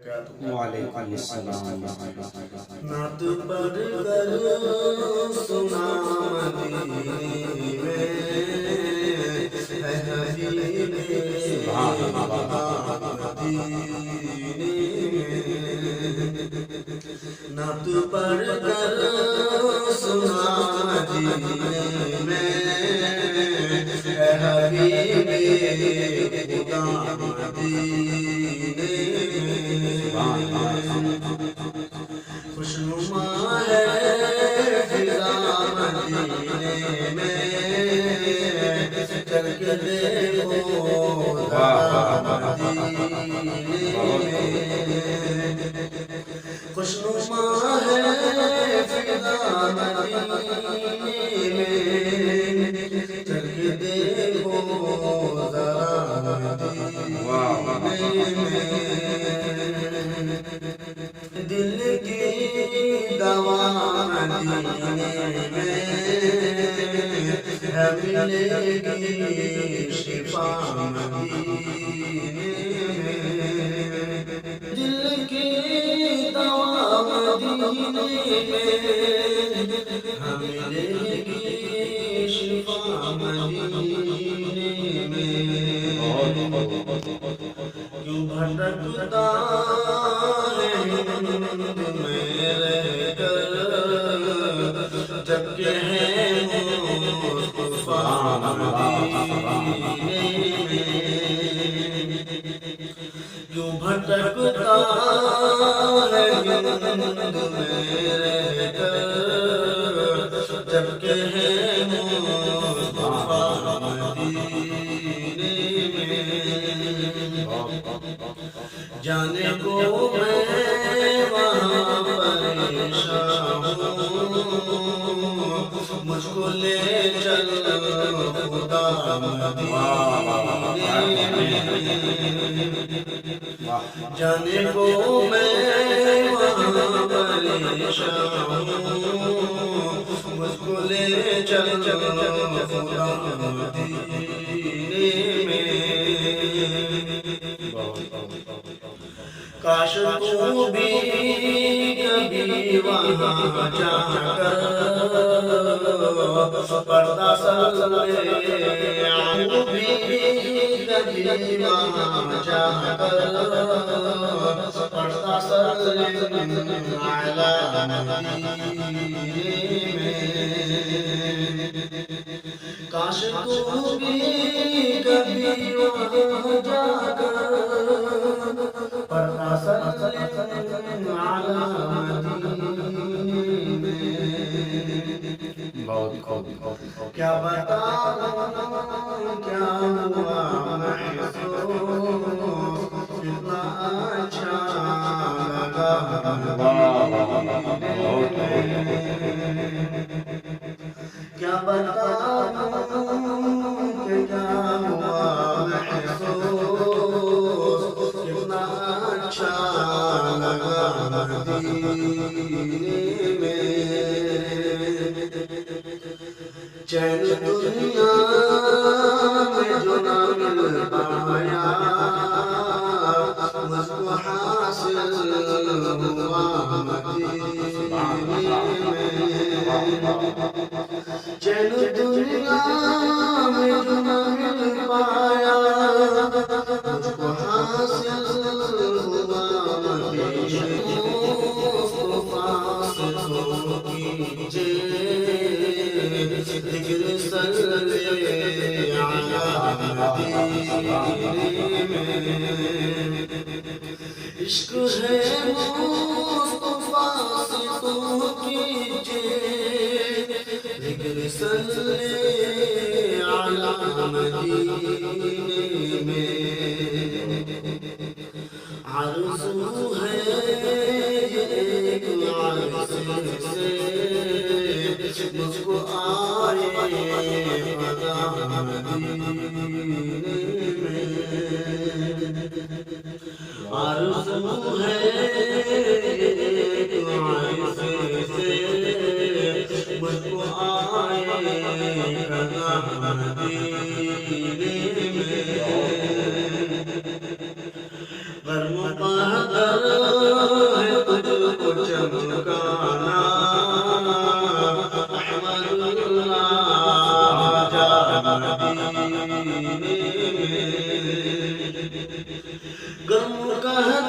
وعلیکم السلام۔ نعت پڑھ کر سنا مدینے میں ہے حبیب خدا مدینے میں، نعت پڑھ کر سنا مدینے میں ہے حبیب خدا مدینے میں، خوشنما ہے فضا مدینے میں، چل کے دیکھو ذرا مدینے میں، خوشنما ہے فضا مدینے میں، چل کے دیکھو ذرا مدینے میں، دل کی دوا مدینے میں ہے، ملے گی شفا مدینے میں، دل کی دوا مدینے میں ہے، ملے گی شفا مدینے میں، کیوں بھٹکتا ہے ہند میں رہ کر، جب کہ ہے مصطفیٰ مدینے میں، کیوں بھٹکتا ہے ہند میں رہ کر، جب کہ ہے مصطفیٰ مدینے میں، جانے کو میں وہاں پریشان ہوں، مجھ کو لے چل خدا مدینے میں، جانے کو میں وہاں پریشان ہوں، مجھ کو لے چل خدا مدینے میں، کاش تو بھی کبھی وہاں جا کر پردہ سر لے آؤں، بھی کبھی وہاں جا کر پردہ سر لے اعلیٰ مدینے میں، کاش تو بھی کبھی وہاں جا کر پردہ سر لے اعلیٰ مدینے میں، کیا بتاؤں کیا ہوا محسوس، کتنا اچھا لگا مدینے میں، کیا بتاؤں کہ کیا ہوا محسوس، کتنا اچھا لگا مدینے میں، چین دنیا میں جو نہ مل پایا، مجھ کو حاصل ہوا مدینے میں، چین دنیا میں جو نہ مل پایا، مجھ کو حاصل ہوا مدینے میں، فاصلوں کیجئے ذکر صلی علی مدینے میں، عشق ہے مصطفیٰ سے تو کیجئے ذکر صلی علی مدینے میں، آرزو ہے ایک عرص سے مجھ کو آئے خدا مدینے میں، آرزو ہے ایک عرص سے مجھ کو آئے خدا مدینے میں، غرم پہدر غم کا